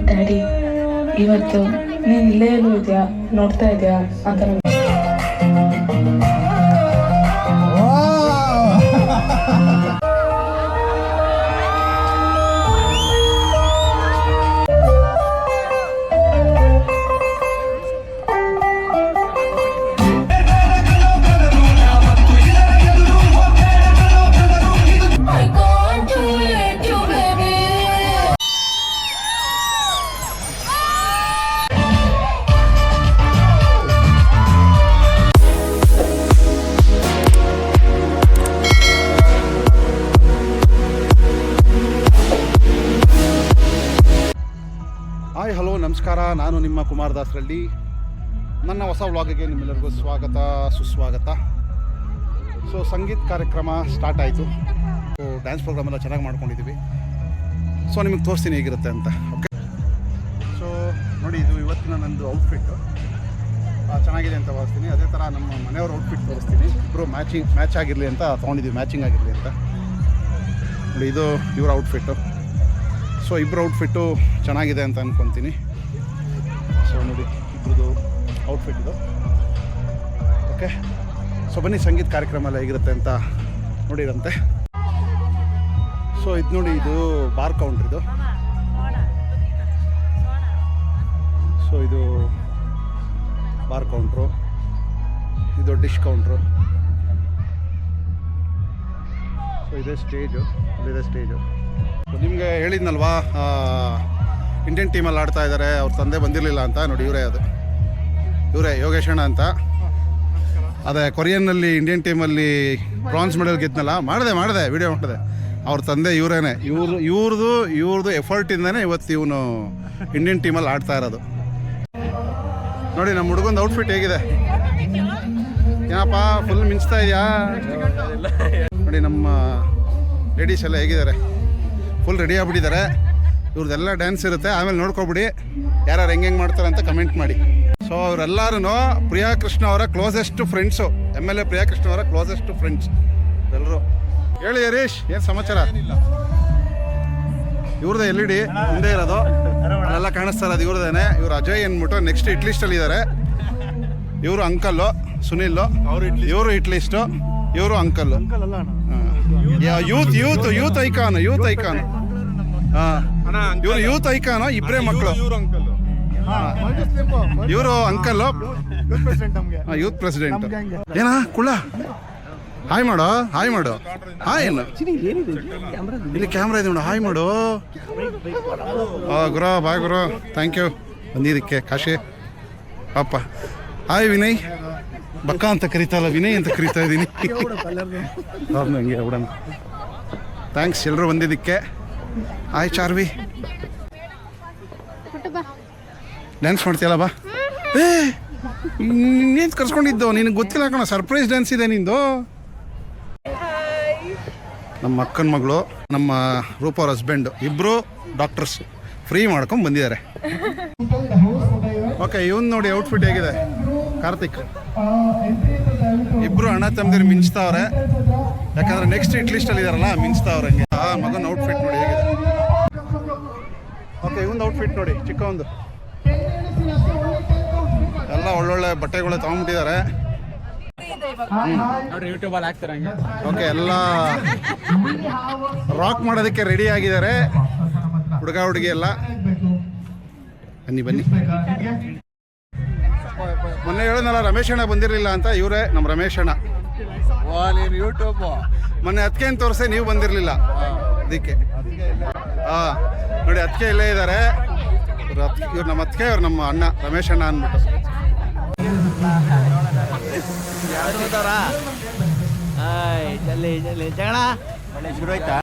Daddy ಇವತ್ತು ನೀನು ಇಲ್ಲೇ ಎಲ್ಲೂ ಇದೆಯಾ, ನೋಡ್ತಾ ಇದೆಯಾ ಅಂತ ನಂಗೆ ಹಾಯ್ ಹಲೋ ನಮಸ್ಕಾರ. ನಾನು ನಿಮ್ಮ ಕುಮಾರ್ ದಾಸರಳ್ಳಿ. ನನ್ನ ಹೊಸ ವ್ಲಾಗಿಗೆ ನಿಮ್ಮೆಲ್ಲರಿಗೂ ಸ್ವಾಗತ ಸುಸ್ವಾಗತ. ಸೊ ಸಂಗೀತ ಕಾರ್ಯಕ್ರಮ ಸ್ಟಾರ್ಟ್ ಆಯಿತು. ಸೊ ಡ್ಯಾನ್ಸ್ ಪ್ರೋಗ್ರಾಮ್ ಎಲ್ಲ ಚೆನ್ನಾಗಿ ಮಾಡ್ಕೊಂಡಿದ್ದೀವಿ. ಸೊ ನಿಮಗೆ ತೋರಿಸ್ತೀನಿ ಹೇಗಿರುತ್ತೆ ಅಂತ. ಓಕೆ, ಸೊ ನೋಡಿ, ಇದು ಇವತ್ತಿನ ನಂದು ಔಟ್ಫಿಟ್ಟು ಚೆನ್ನಾಗಿದೆ ಅಂತ ಭಾವಿಸ್ತೀನಿ. ಅದೇ ಥರ ನಮ್ಮ ಮನೆಯವ್ರ ಔಟ್ಫಿಟ್ ತೋರಿಸ್ತೀನಿ. ಇಬ್ಬರು ಮ್ಯಾಚ್ ಆಗಿರಲಿ ಅಂತ ತೊಗೊಂಡಿದ್ದೀವಿ, ಮ್ಯಾಚಿಂಗ್ ಆಗಿರಲಿ ಅಂತ. ನೋಡಿ, ಇದು ಇವರ ಔಟ್ಫಿಟ್ಟು. ಸೊ ಇಬ್ಬರು ಔಟ್ಫಿಟ್ಟು ಚೆನ್ನಾಗಿದೆ ಅಂತ ಅಂದ್ಕೊತೀನಿ. ಸೊ ನೋಡಿ, ಇಬ್ಬರದು ಔಟ್ಫಿಟ್ ಇದು. ಓಕೆ, ಸೊ ಬನ್ನಿ ಸಂಗೀತ ಕಾರ್ಯಕ್ರಮ ಎಲ್ಲ ಹೇಗಿರುತ್ತೆ ಅಂತ ನೋಡಿರಂತೆ. ಸೊ ಇದು ನೋಡಿ, ಇದು ಬಾರ್ ಕೌಂಟ್ರ್ ಇದು. ಸೊ ಇದು ಬಾರ್ ಕೌಂಟ್ರು, ಇದು ಡಿಶ್ ಕೌಂಟ್ರು. ಸೊ ಇದೇ ಸ್ಟೇಜು, ಇಲ್ಲಿದೆ ಸ್ಟೇಜು. ನಿಮಗೆ ಹೇಳಿದ್ನಲ್ವಾ, ಇಂಡಿಯನ್ ಟೀಮಲ್ಲಿ ಆಡ್ತಾ ಇದ್ದಾರೆ, ಅವ್ರ ತಂದೆ ಬಂದಿರಲಿಲ್ಲ ಅಂತ. ನೋಡಿ, ಇವರೇ ಯೋಗೇಶಣ್ಣ ಅಂತ. ಅದೇ ಕೊರಿಯನ್ನಲ್ಲಿ ಇಂಡಿಯನ್ ಟೀಮಲ್ಲಿ ಬ್ರಾನ್ಸ್ ಮೆಡಲ್ ಗೆದ್ನಲ್ಲ, ಮಾಡಿದೆ ವಿಡಿಯೋ ಮಾಡಿದೆ. ಅವ್ರ ತಂದೆ ಇವರೇನೆ. ಇವ್ರದ್ದು ಎಫರ್ಟಿಂದನೇ ಇವತ್ತು ಇವನು ಇಂಡಿಯನ್ ಟೀಮಲ್ಲಿ ಆಡ್ತಾ ಇರೋದು. ನೋಡಿ, ನಮ್ಮ ಹುಡುಗಂದು ಔಟ್ಫಿಟ್ ಹೇಗಿದೆ ಏನಪ್ಪ, ಫುಲ್ ಮಿಂಚ್ತಾ ಇದೆಯಾ? ನೋಡಿ, ನಮ್ಮ ಲೇಡೀಸ್ ಎಲ್ಲ ಹೇಗಿದ್ದಾರೆ, ಫುಲ್ ರೆಡಿ ಆಗ್ಬಿಟ್ಟಿದ್ದಾರೆ. ಇವ್ರದ್ದೆಲ್ಲ ಡ್ಯಾನ್ಸ್ ಇರುತ್ತೆ, ಆಮೇಲೆ ನೋಡ್ಕೊಬಿಡಿ ಯಾರು ಹೆಂಗೆ ಮಾಡ್ತಾರೆ ಅಂತ ಕಮೆಂಟ್ ಮಾಡಿ. ಸೊ ಅವರೆಲ್ಲರೂ ಪ್ರಿಯಾ ಕೃಷ್ಣ ಅವರ closest friends. MLA Priya Krishna ಅವರ ಕ್ಲೋಸೆಸ್ಟ್ ಫ್ರೆಂಡ್ಸ್ ಎಲ್ಲರೂ. ಹೇಳಿ ಹರೀಶ್, ಏನು ಸಮಾಚಾರ? ಇವ್ರದ್ದು LED ಮುಂದೆ ಇರೋದು, ಅಲ್ಲೆಲ್ಲ ಕಾಣಿಸ್ತಾ ಇರೋದು ಇವ್ರದೇನೆ. ಇವ್ರು ಅಜಯ್ ಅಂದ್ಬಿಟ್ಟು ನೆಕ್ಸ್ಟ್ ಹಿಟ್ಲಿಸ್ಟಲ್ಲಿ ಇದ್ದಾರೆ. ಇವರು ಅಂಕಲ್ಲು ಸುನಿಲ್, ಇವರು ಹಿಟ್ಲಿಸ್ಟು, ಇವರು ಅಂಕಲ್ಲು. ಯೂತ್ ಐಕಾನ್ ಇವರು ಯೂತ್ ಐಕಾನ್. ಇಬ್ಬರೇ ಮಕ್ಕಳು. ಇವರು ಅಂಕಲ್ಲು, ಯೂತ್ ಪ್ರೆಸಿಡೆಂಟ್. ಏನ ಕುಳ್ಳ, ಹಾಯ್ ಮಾಡು ಹಾಯ್. ಏನು ಇಲ್ಲಿ ಕ್ಯಾಮ್ರಾ ಇದೆ ನೋಡು, ಹಾಯ್ ಮಾಡು. ಗುರು, ಬಾಯ್ ಗುರು, ಥ್ಯಾಂಕ್ ಯು ಬಂದಿದ್ದಕ್ಕೆ. ಕಾಶಿ ಅಪ್ಪ. ಹಾಯ್ ವಿನಯ್, ಬಕ್ಕ ಅಂತ ಕರಿತಾರಲ್ಲ, ವಿನಯ್ ಅಂತ ಕರಿತಾ ಇದ್ದೀನಿ. ಹಂಗೆ ಹುಡನ್, ಥ್ಯಾಂಕ್ಸ್ ಎಲ್ಲರೂ ಬಂದಿದ್ದಕ್ಕೆ. ಹಾಯ್ ಚಾರ್ವಿ, ಡ್ಯಾನ್ಸ್ ಮಾಡ್ತೀಯಲ್ಲ ಬಾ. ನೀನು ಕರ್ಸ್ಕೊಂಡಿದ್ದು, ನಿನಗೆ ಗೊತ್ತಿಲ್ಲ ಕಣ, ಸರ್ಪ್ರೈಸ್ ಡ್ಯಾನ್ಸ್ ಇದೆ ನಿಂದು. ನಮ್ಮ ಅಕ್ಕನ ಮಗಳು, ನಮ್ಮ ರೂಪ ಅವ್ರ ಹಸ್ಬೆಂಡು, ಇಬ್ಬರು ಡಾಕ್ಟರ್ಸ್, ಫ್ರೀ ಮಾಡ್ಕೊಂಡು ಬಂದಿದ್ದಾರೆ. ಓಕೆ, ಇವನು ನೋಡಿ ಔಟ್ಫಿಟ್ ಹೇಗಿದೆ, ಕಾರ್ತಿಕ್. ಇಬ್ಬರು ಅಣ್ಣ ತಮ್ಮದಿರು ಮಿಂಚ್ತಾವ್ರೆ, ಯಾಕಂದ್ರೆ ನೆಕ್ಸ್ಟ್ ಹಿಟ್ಲಿಸ್ಟಲ್ಲಿ ಇದಾರಲ್ಲ, ಮಿಂಚ್ತಾವ್ರೆ ಹಂಗೆ. ಮಗನ ಔಟ್ಫಿಟ್ ನೋಡಿ ಹೇಗಿದೆ. ಓಕೆ, ಇವೊಂದು ಔಟ್ಫಿಟ್ ನೋಡಿ, ಚಿಕ್ಕ ಒಂದು. ಎಲ್ಲ ಒಳ್ಳೊಳ್ಳೆ ಬಟ್ಟೆಗಳು ತಗೊಂಡ್ಬಿಟ್ಟಿದ್ದಾರೆ. ಓಕೆ, ಎಲ್ಲ ರಾಕ್ ಮಾಡೋದಕ್ಕೆ ರೆಡಿ ಆಗಿದ್ದಾರೆ ಹುಡುಗ ಹುಡುಗಿ ಎಲ್ಲ. ಬನ್ನಿ. ಮೊನ್ನೆ ಹೇಳಿದ್ನಲ್ಲ ರಮೇಶ್ ಅಣ್ಣ ಬಂದಿರಲಿಲ್ಲ ಅಂತ, ಇವರೇ ನಮ್ಮ ರಮೇಶ್ ಅಣ್ಣ. ಯೂಟ್ಯೂಬ್ ಮೊನ್ನೆ ಅದಕ್ಕೆ ಅಂತ ತೋರಿಸಿ, ನೀವು ಬಂದಿರಲಿಲ್ಲ ಅದಕ್ಕೆ. ನೋಡಿ, ಅದಕ್ಕೆ ಇಲ್ಲೇ ಇದ್ದಾರೆ ಇವ್ರು. ನಮ್ಮ ಅದಕ್ಕೆ ಇವ್ರು ನಮ್ಮ ಅಣ್ಣ ರಮೇಶ್ ಅಣ್ಣ ಅಂದ್ಬಿಟ್ಟು. ಜಗಳ ಶುರು ಆಯ್ತಾ?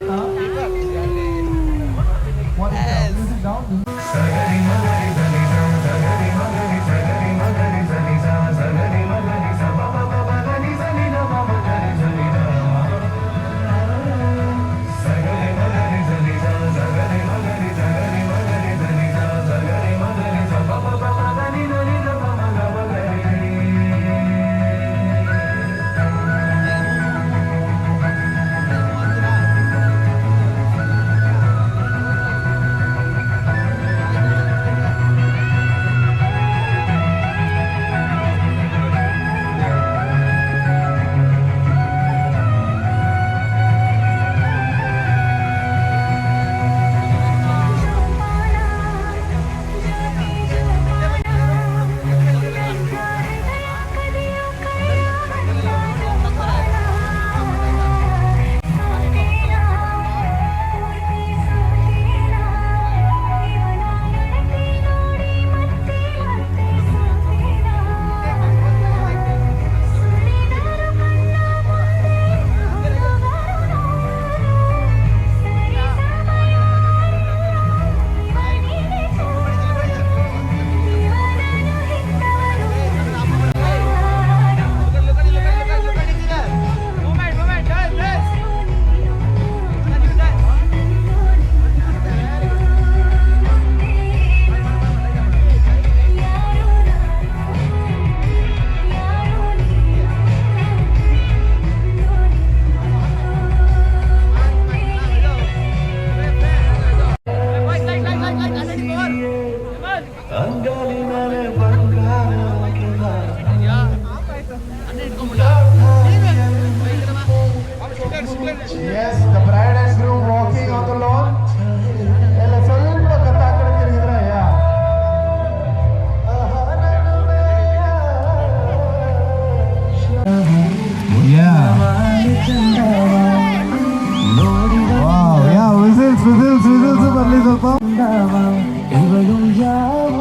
ಇವಳು ಯಾವ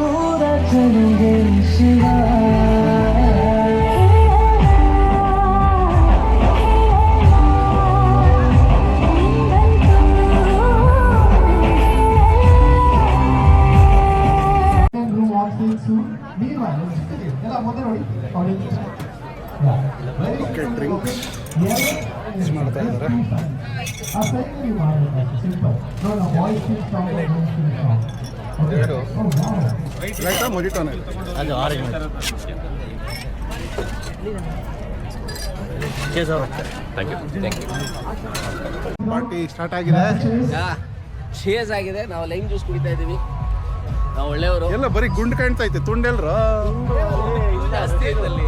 ಚಲಿಗೆ ಶಿವ ಓಕೆ ಡ್ರಿಂಕ್ಸ್ ಮಾಡ್ತಾ ಇದ್ದಾರೆ. ಲೈಟಾ ಮೊಜಿಟೋನೇ ಅದು ಆರೆಂಜ್ ಪಾರ್ಟಿ ಸ್ಟಾರ್ಟ್ ಆಗಿದೆ. ಶೇಸ್ ಆಗಿದೆ. ನಾವು ಲೈಮ್ ಜ್ಯೂಸ್ ಕುಡಿತಾ ಇದೀವಿ. ನಾವು ಒಳ್ಳೆಯವರು. ಎಲ್ಲ ಬರೀ ಗುಂಡು ಕಾಣ್ತಾ ಐತೆ, ತುಂಡೆಲ್ರು ಜಾಸ್ತಿ ಇದೆ ಅಲ್ಲಿ.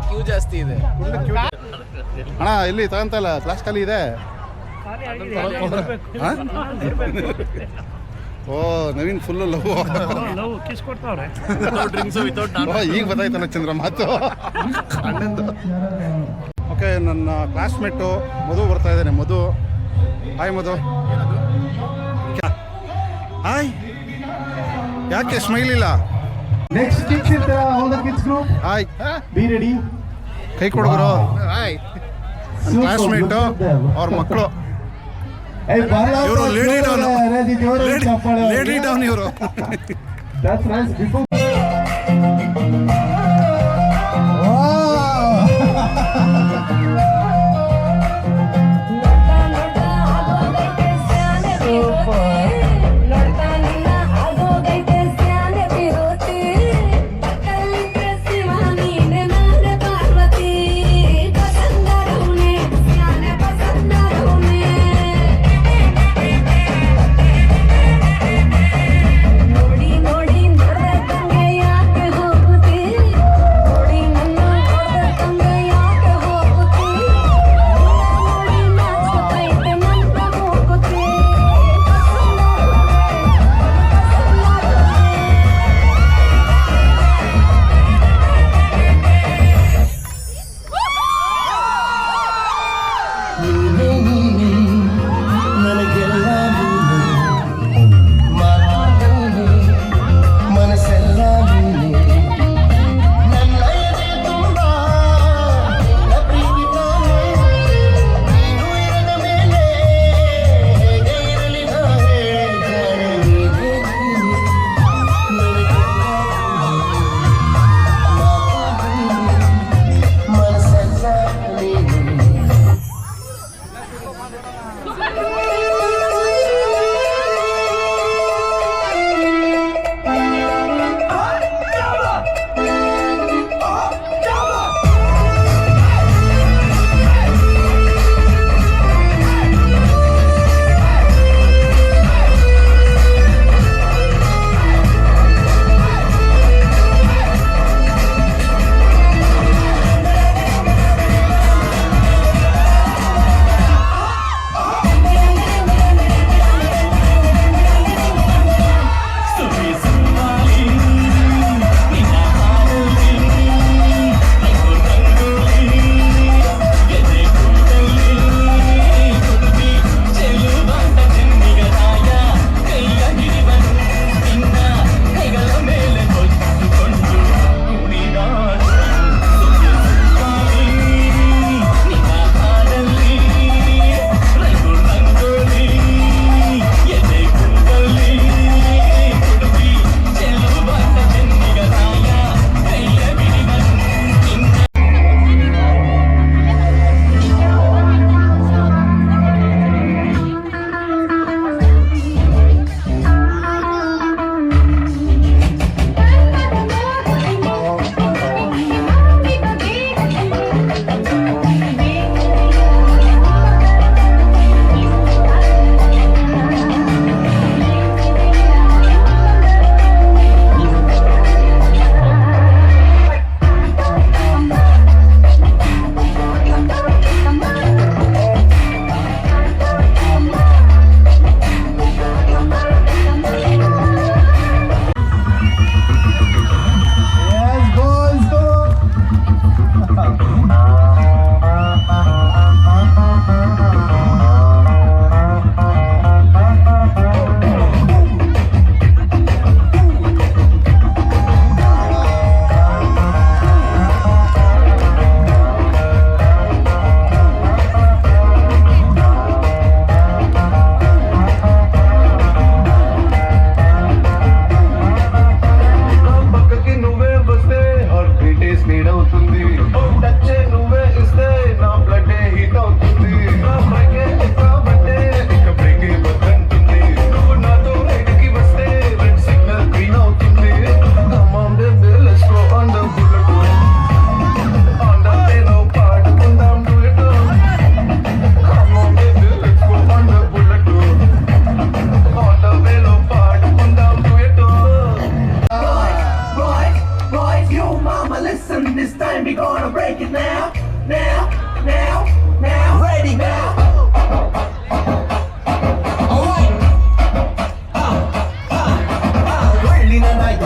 ಕ್ಯೂ ಜಾಸ್ತಿ ಇದೆ. ಅಣ್ಣ ಇಲ್ಲಿ ತಗೊಂತಲ್ಲ ಕ್ಲಾಸ್ ಖಾಲಿ ಇದೆ. ಹಾ? ಓ ನವೀನ್ ಫುಲ್ ಲವ್. ಈಗ ಗೊತ್ತಾಯ್ತಲ್ಲ ಚಂದ್ರ ಮಾತು ಅಣ್ಣಂದು. ಓಕೆ ನನ್ನ ಕ್ಲಾಸ್ಮೇಟು ಮಧು ಬರ್ತಾ ಇದ್ದಾನೆ. ಮಧು, ಹಾಯ್ ಮಧು. ಹಾಯ್, ಯಾಕೆ ಸ್ಮೈಲ್ ಇಲ್ಲ? Next kids in all the kids group. Hi, Be ready. ಕೈ ಕೊಡುಗರು. ಹಾಯ್. ನನ್ನ ಕ್ಲಾಸ್ಮೇಟು ಅವ್ರ ಮಕ್ಕಳು. Hey, Bala, ಇವರು lady down, Chapala. Lady down ಇವರು. That's nice. Before.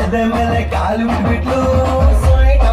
ಎದೆ ಮೇಲೆ ಕಾಲು ಬಿಟ್ಲು ಸೊಯ್ಟ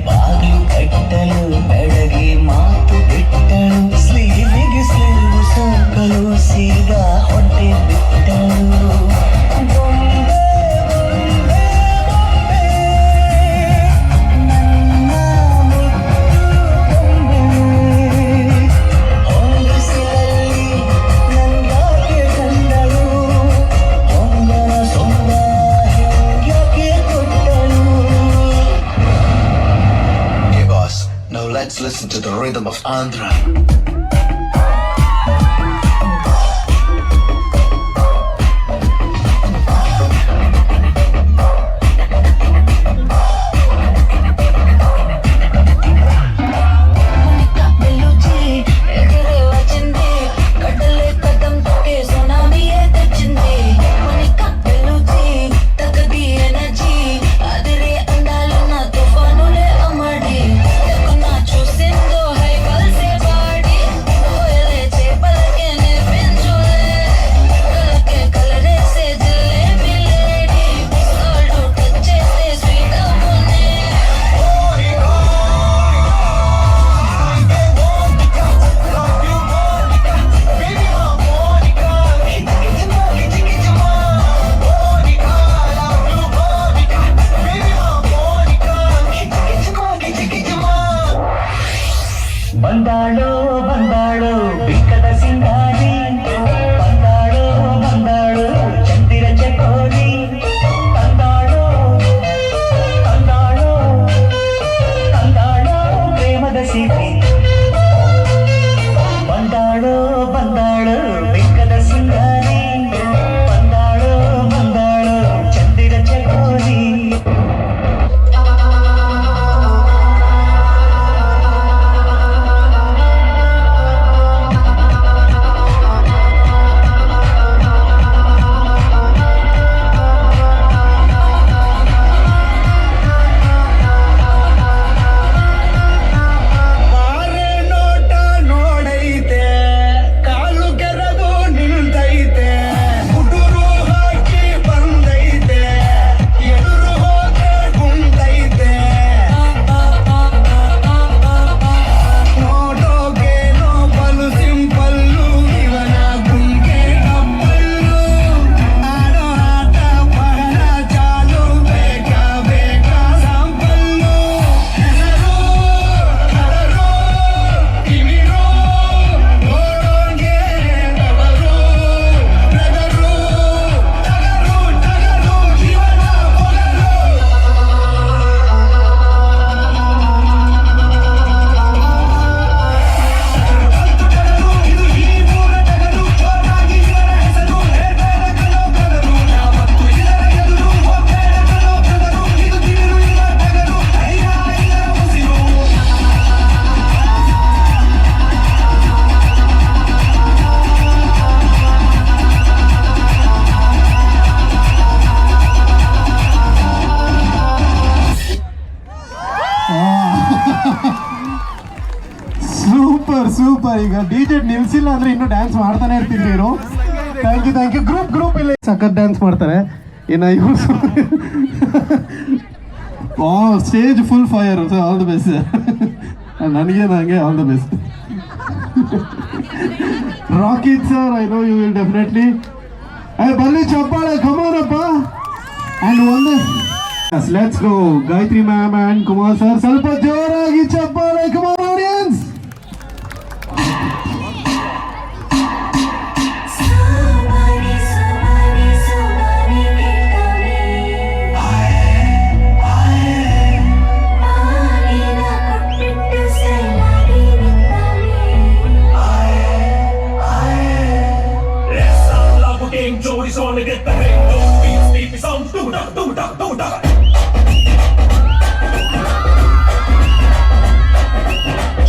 ಬಾಗಿಲು ಕಟ್ಟಲು ಬೆಳಗಿ ಮಾತು ಬಿಟ್ಟಳು ಸ್ಲೀವಿಗೆ ಸ್ಲೀವು ಸೋಕಲು ಸೀದಾ ಹೊಟ್ಟೆ ಬಿಟ್ಟಳು Now let's listen to the rhythm of Andhra. ಬಂದಾಳೋ ಬಂದಾಳೋ ಬಿಕ್ಕದ ಸಿಂಗಾರಿ ಬಂದಾಳೋ ಬಂದಾಳೋ ಚಂದಿರ ಚಕೋರಿ ತಂದಾಳೋ ತಂದಾಳೋ ತಂದಾಳೋ ಪ್ರೇಮದ ಸಿರಿ ಬಂದಾಳೋ ಬಂದಾಳೋ ಬಿಕ್ಕದ ಸಿಂಗಾರಿ ಬಂದಾಳೋ ಬಂದಾಳೋ ಚಂದಿರ ಚಕೋರಿ ಸೂಪರ್. ಈಗ ಡಿಜೆ ನಿಲ್ಸಿಲ್ಲ ಅಂದ್ರೆ ಇನ್ನು ಡ್ಯಾನ್ಸ್ ಮಾಡ್ತಾನೆ ಇರ್ತಿದ್ವಿ ಇವರು. Thank you. ಗ್ರೂಪ್ ಇಲ್ಲಿ ಸಖತ್ ಡ್ಯಾನ್ಸ್ ಮಾಡ್ತಾರೆ. ಇನ್ನು ಇವರು stage full fire. So all the best. ನನಗೆ all the best. Rakith sir, I know you will definitely. ಬನ್ನಿ ಚಪ್ಪಾಳೆ, ಕಮಾನಪ್ಪ. ಅಂಡ್ ಒಂದು let's go Gayathri ma'am and Kumar sir, ಸ್ವಲ್ಪ ಜೋರಾಗಿ ಚಪ್ಪಾಳೆ. ಕಮಾನ್ ಆಡಿಯನ್ಸ್.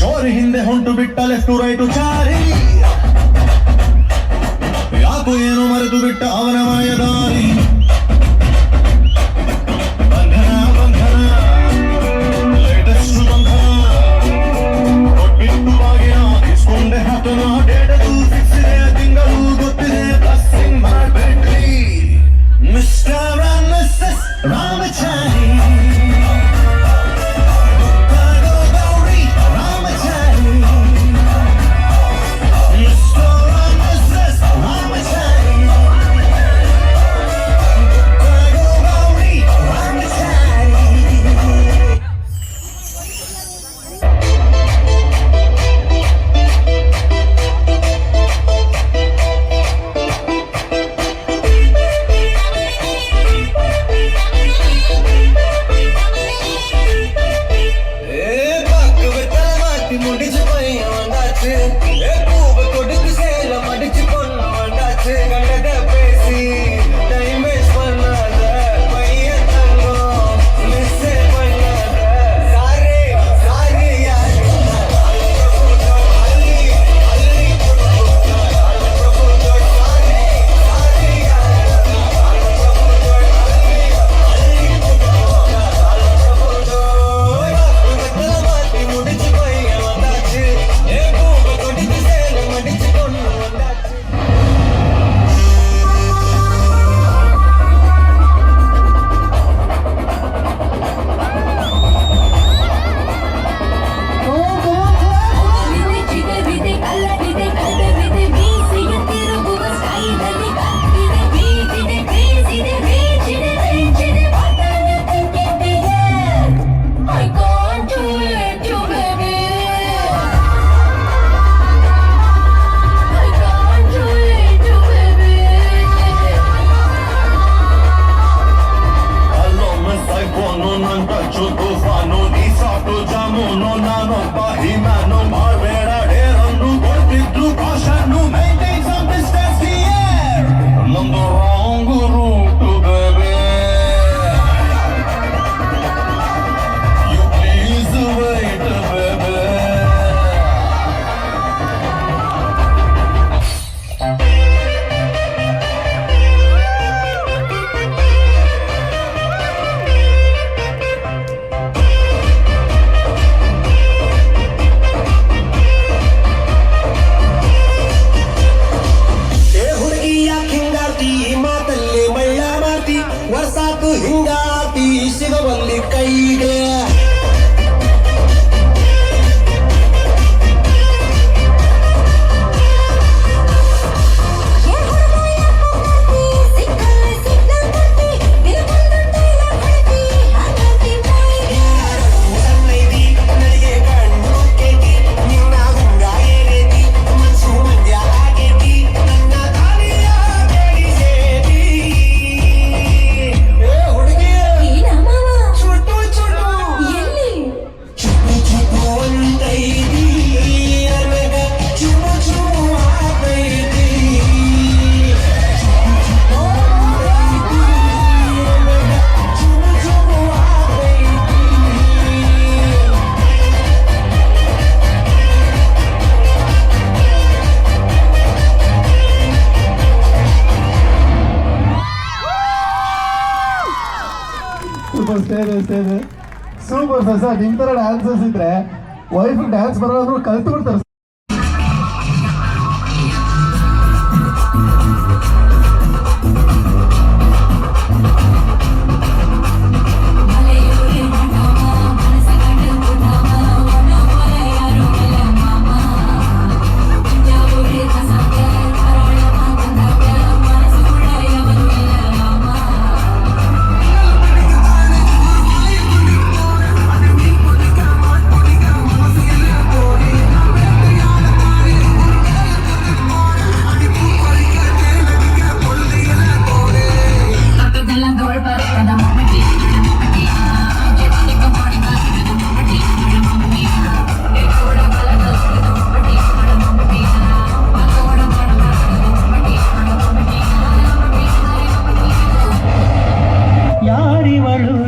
ಜೋರಿ ಹಿಂದೆ ಹೊಂಟು ಬಿಟ್ಟ ಲೆಫ್ಟ್ ರೈಟು ಚಾರಿ, ಯಾಕೋ ಏನೋ ಮರೆತು ಬಿಟ್ಟ ಅವನ ಮಾಯದಾರಿ. ಬಂಧನ ಬಂಧನ ಲೇಟೆಸ್ಟ್ ಬಂಧನ, ಕೊಟ್ಬಿಟ್ಟು ಬಾಗಿನ ಇಸ್ಕೊಂಡೆ ಹತ್ತನ. ಡೇಟದು ಫಿಕ್ಸ್ ಇದೆ, ತಿಂಗಳು ಗೊತ್ತಿದೆ, blessing ಮಾಡ್ಬೇಡ್ರಿ mister and missus Ramachari. முடிச்சு பையன் வந்தாச்சு பூவை கொடுத்து சேலம் அடிச்சு பொண்ணு வந்தாச்சு கண்டத பேசி டைம் வேஸ்ட் பண்ணாத பையன் தங்கம் மிஸ் பண்ணாத சாரே சாரே யாரு முடிச்சு பையன் வந்தாச்சு பூவை கொடுத்து சேலம் அடிச்சு பொண்ணு வந்தாச்சு ವರ್ಷಾತು ಹಿಂಗಾತಿ ಸಿಗವಲ್ಲಿ ಕೈಗೆ ಸೂಪರ್ ಸರ್. ನಿಮ್ ತರ ಡ್ಯಾನ್ಸಸ್ ಇದ್ರೆ ವೈಫ್ ಡ್ಯಾನ್ಸ್ ಬರೋದ್ರು ಕಲ್ತು ಬಿಡ್ತಾರೆ.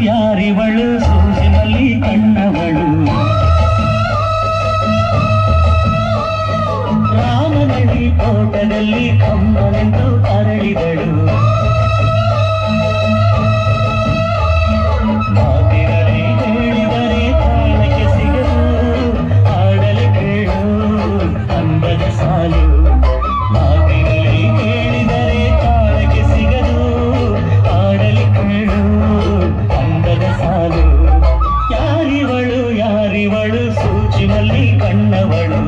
ಯಾರಿವಳು ಸೂಜಿನಲ್ಲಿ ಕಣ್ಣವಳು ರಾಮನಳ್ಳಿ ತೋಟದಲ್ಲಿ ಕಮ್ಮನೆಂದು ಅರಳಿದಳು ಮಾತಿನಲ್ಲಿ ಹೇಳಿದರೆ ತಾಳಕ್ಕೆ ಸಿಗದು ಆಡಲು ಕೇಳು ಅಂದದ ಸಾಲು ಮಾತಿನಲ್ಲಿ ಹೇಳಿದರೆ ತಾಳಕ್ಕೆ ಸಿಗದು ಆಡಲು ಕೇಳು ಅಂದದ ಸಾಲು ಯಾರಿವಳು ಸೂಜಿನಲ್ಲಿ ಕಣ್ಣವಳು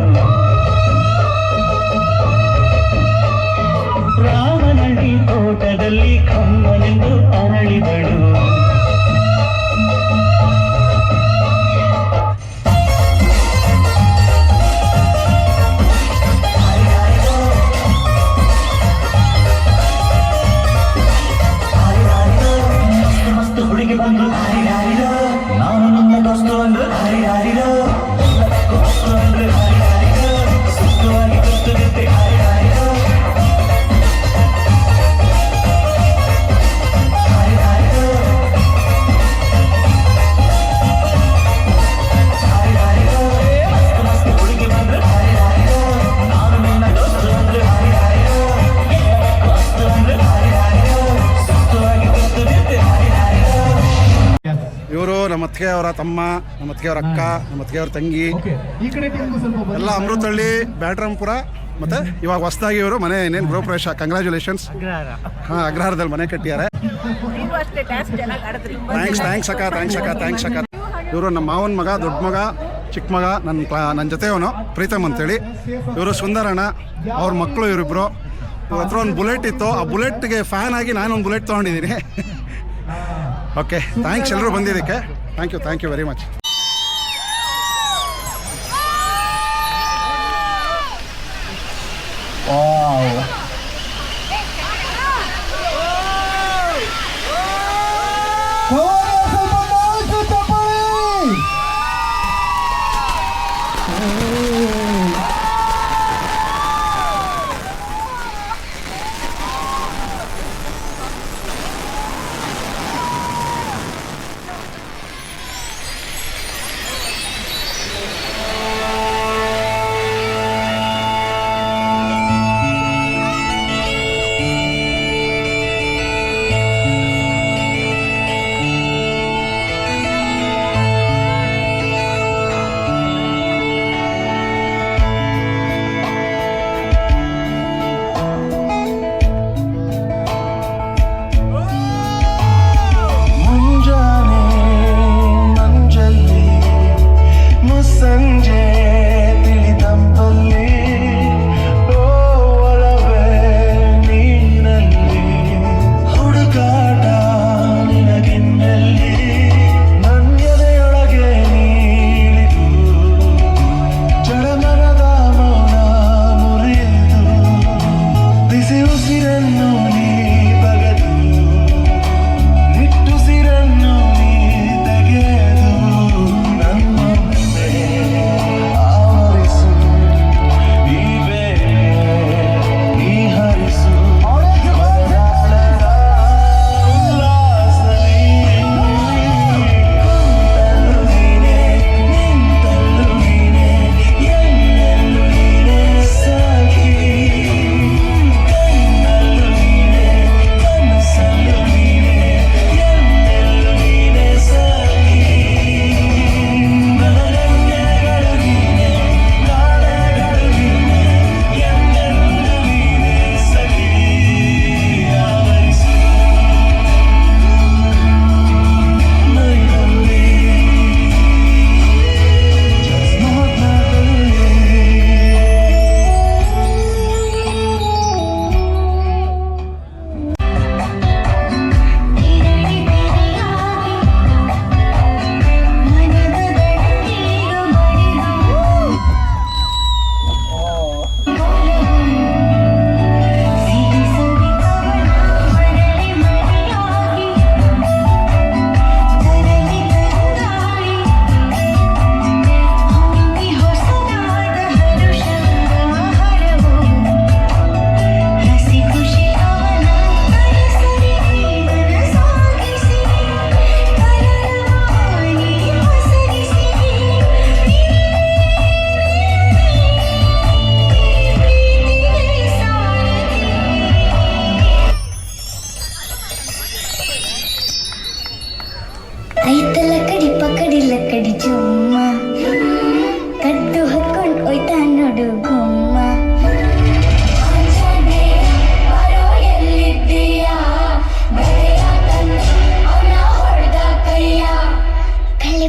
ರಾಮನಳ್ಳಿ ತೋಟದಲ್ಲಿ ಕಮ್ಮನೆಂದು ಅರಳಿದಳು ಹುಡುಗಿ ಬಂದು ನಾನು ನನ್ನ ದೋಸ್ತು ಅಂದ್ರೆ ಅತ್ತಿಗೆ ಅವರ ತಮ್ಮ, ನಮ್ಮ ಅತ್ತಿಗೆ ಅವ್ರ ಅಕ್ಕ, ನಮ್ಮ ಅತ್ತಿಗೆ ಅವ್ರ ತಂಗಿ ಈ ಕಡೆ ಟೀಮ್ಗೂ ಸ್ವಲ್ಪ ಬನ್ನಿ. ಎಲ್ಲ ಅಮೃತಹಳ್ಳಿ, ಬ್ಯಾಟ್ರಾಂಪುರ, ಮತ್ತು ಇವಾಗ ಹೊಸದಾಗಿ ಇವರು ಮನೆ ಇನ್ನೇನು ಗೃಹ ಪ್ರವೇಶ. ಕಂಗ್ರ್ಯಾಚುಲೇಷನ್ಸ್. ಹಾಂ, ಅಗ್ರಹಾರದಲ್ಲಿ ಮನೆ ಕಟ್ಟಿದ್ದಾರೆ. ಥ್ಯಾಂಕ್ಸ್ ಅಕ್ಕ. ಇವರು ನಮ್ಮ ಮಾವನ ಮಗ, ದೊಡ್ಡ ಮಗ, ಚಿಕ್ಕ ಮಗ, ನನ್ನ ಜೊತೆಯವನು ಪ್ರೀತಮ್ ಅಂತೇಳಿ. ಇವರು ಸುಂದರಣ್ಣ, ಅವ್ರ ಮಕ್ಕಳು ಇವರಿಬ್ಬರು. ಇವ್ರ ಹತ್ರ ಒಂದು ಬುಲೆಟ್ ಇತ್ತು, ಆ ಬುಲೆಟ್ಗೆ ಫ್ಯಾನ್ ಆಗಿ ನಾನೊಂದು ಬುಲೆಟ್ ತೊಗೊಂಡಿದ್ದೀನಿ. ಓಕೆ, ಥ್ಯಾಂಕ್ಸ್ ಎಲ್ಲರೂ ಬಂದಿದ್ದಕ್ಕೆ. Thank you very much.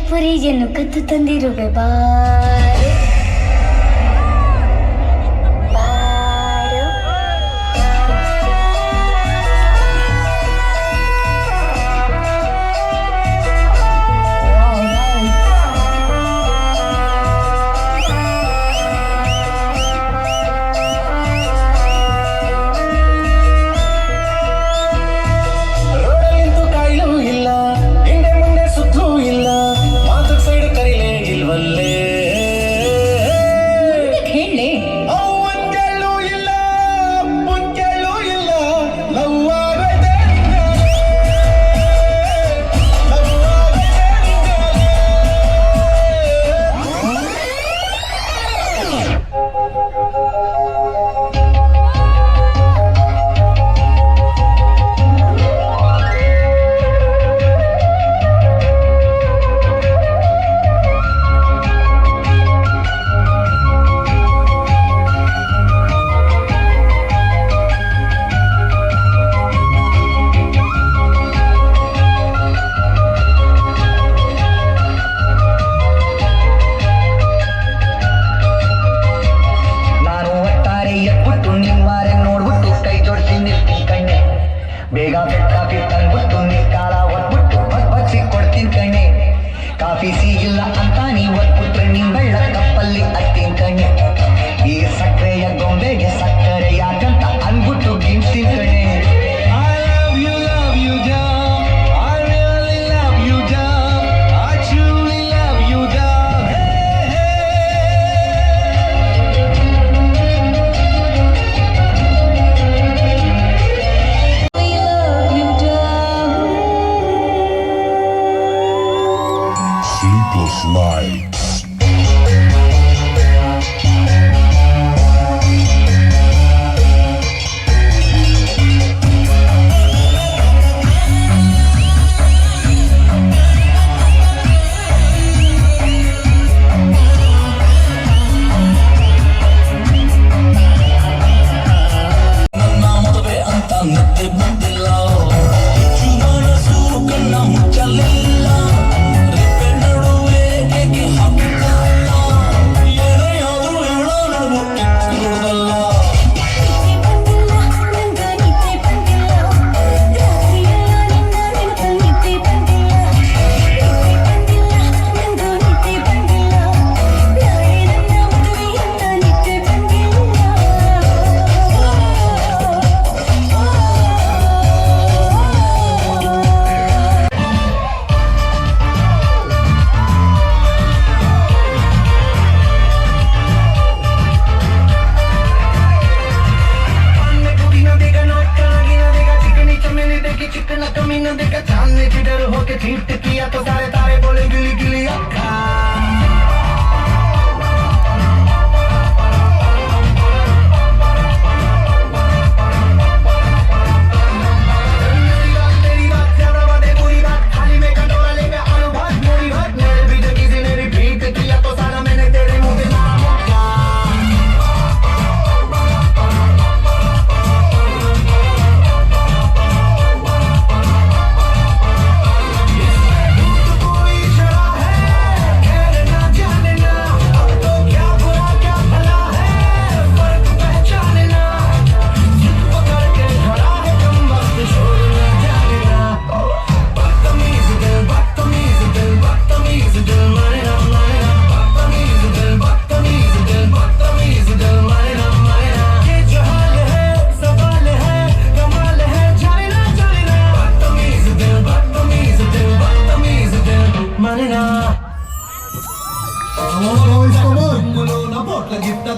ಪುರಿಯನ್ನು ಕತ್ತು ತಂದಿರುವೆ ಬಾರು ವಲ್ಲೇ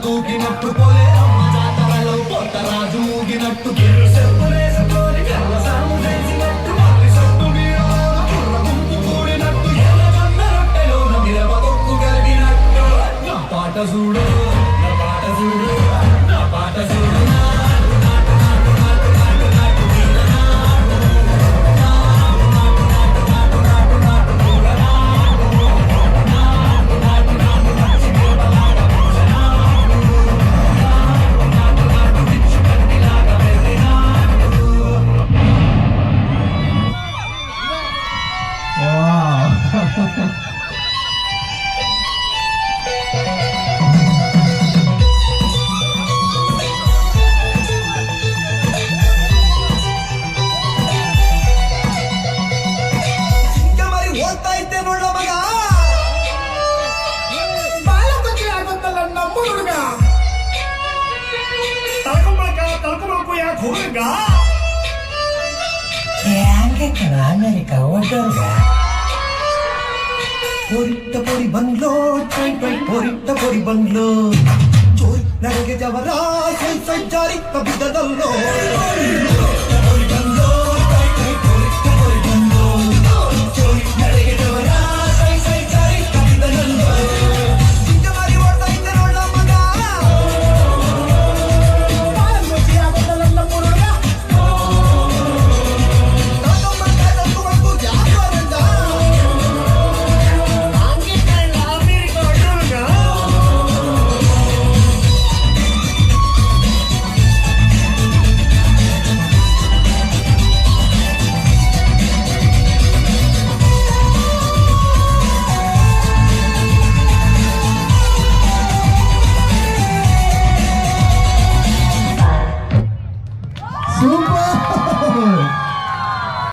తూకినట్టు పోలే అమ్మ జాతరలో కొత్త రాజు ఊగినట్టు గిర్రు చెప్పులేసుకొని గర్వ సాము చేసినట్టు మళ్ళీ సొట్టు నీడలోన కుర్ర గుంపు కూడినట్టు ఎర్రగొండ రొట్టెలోన మిరప తొక్కు కలిగినట్టు నా పాట చూడు నా పాట చూడు నా పాట చూడు ಅಮೆರಿಕ ಒಡ್ಡರ್ಗ ಪೊರಿಟ್ಟ ಪೊರಿ ಬಂಗ್ಲೋ ಟ್ರೈ ಟ್ರೈ ಪೊರಿಟ್ಟ ಪೊರಿ ಬಂಗ್ಲೋ ಚೋರಿ ನನಗೆ ಜವರ ಸೈ ಜಾರಿ ಕಬಿದ್ದದಲ್ಲೋ